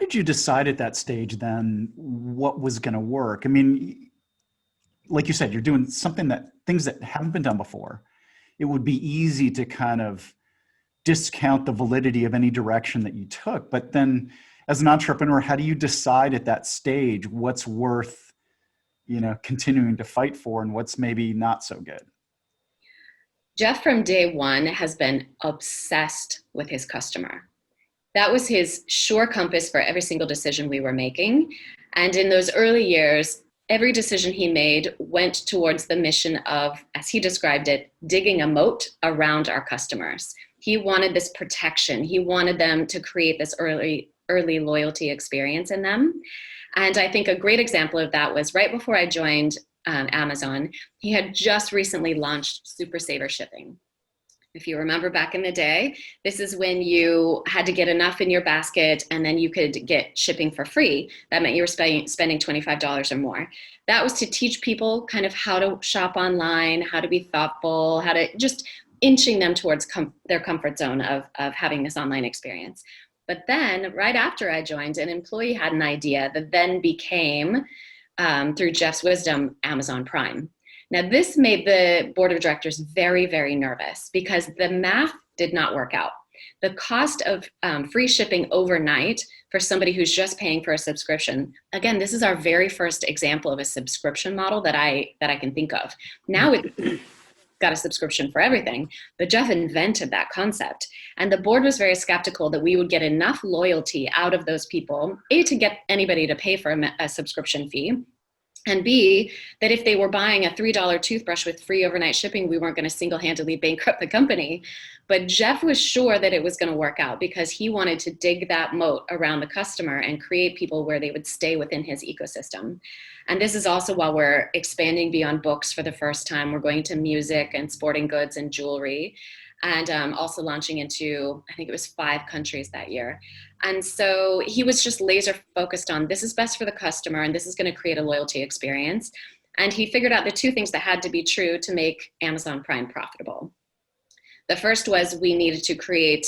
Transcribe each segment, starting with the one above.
did you decide at that stage then what was going to work? I mean, like you said, you're doing things that haven't been done before. It would be easy to kind of discount the validity of any direction that you took. But then as an entrepreneur, how do you decide at that stage what's worth, continuing to fight for and what's maybe not so good? Jeff from day one has been obsessed with his customer. That was his sure compass for every single decision we were making. And in those early years, every decision he made went towards the mission of, as he described it, digging a moat around our customers. He wanted this protection. He wanted them to create this early loyalty experience in them. And I think a great example of that was right before I joined Amazon, he had just recently launched Super Saver shipping. If you remember back in the day, this is when you had to get enough in your basket and then you could get shipping for free. That meant you were spending $25 or more. That was to teach people kind of how to shop online, how to be thoughtful, how to just inching them towards their comfort zone of having this online experience. But then right after I joined, an employee had an idea that then became, through Jeff's wisdom, Amazon Prime. Now, this made the board of directors very, very nervous because the math did not work out. The cost of free shipping overnight for somebody who's just paying for a subscription, again, this is our very first example of a subscription model that I can think of. Now it's got a subscription for everything, but Jeff invented that concept. And the board was very skeptical that we would get enough loyalty out of those people, A, to get anybody to pay for a subscription fee, and B, that if they were buying a $3 toothbrush with free overnight shipping, we weren't going to single-handedly bankrupt the company. But Jeff was sure that it was going to work out because he wanted to dig that moat around the customer and create people where they would stay within his ecosystem. And this is also while we're expanding beyond books for the first time. We're going to music and sporting goods and jewelry, and also launching into, I think it was 5 countries that year. And so he was just laser focused on this is best for the customer and this is going to create a loyalty experience. And he figured out the 2 things that had to be true to make Amazon Prime profitable. The first was we needed to create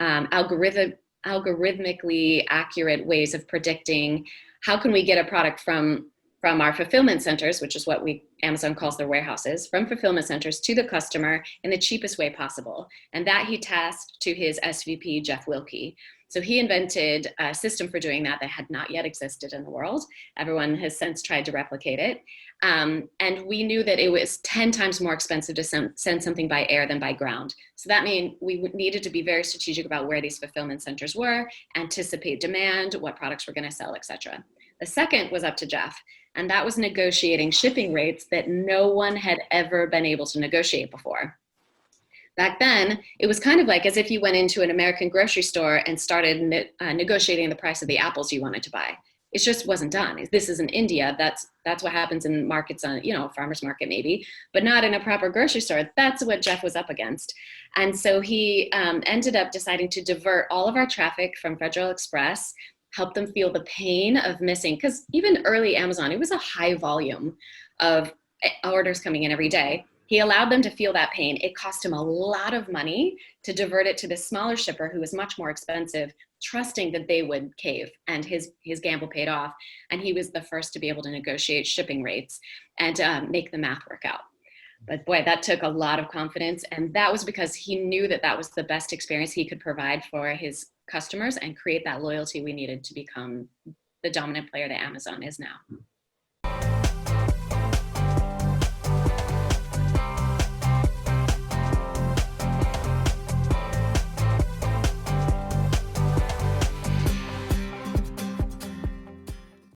algorithmically accurate ways of predicting how can we get a product from our fulfillment centers, which is what Amazon calls their warehouses, from fulfillment centers to the customer in the cheapest way possible. And that he tasked to his SVP, Jeff Wilkie. So he invented a system for doing that had not yet existed in the world. Everyone has since tried to replicate it. And we knew that it was 10 times more expensive to send something by air than by ground. So that means we needed to be very strategic about where these fulfillment centers were, anticipate demand, what products we're going to sell, et cetera. The second was up to Jeff, and that was negotiating shipping rates that no one had ever been able to negotiate before. Back then, it was kind of like as if you went into an American grocery store and started negotiating the price of the apples you wanted to buy. It just wasn't done. This is in India. That's what happens in markets on, farmer's market maybe, but not in a proper grocery store. That's what Jeff was up against. And so he ended up deciding to divert all of our traffic from Federal Express, help them feel the pain of missing, because even early Amazon, it was a high volume of orders coming in every day. He allowed them to feel that pain. It cost him a lot of money to divert it to the smaller shipper who was much more expensive, trusting that they would cave, and his gamble paid off. And he was the first to be able to negotiate shipping rates and make the math work out. But boy, that took a lot of confidence. And that was because he knew that that was the best experience he could provide for his customers and create that loyalty we needed to become the dominant player that Amazon is now.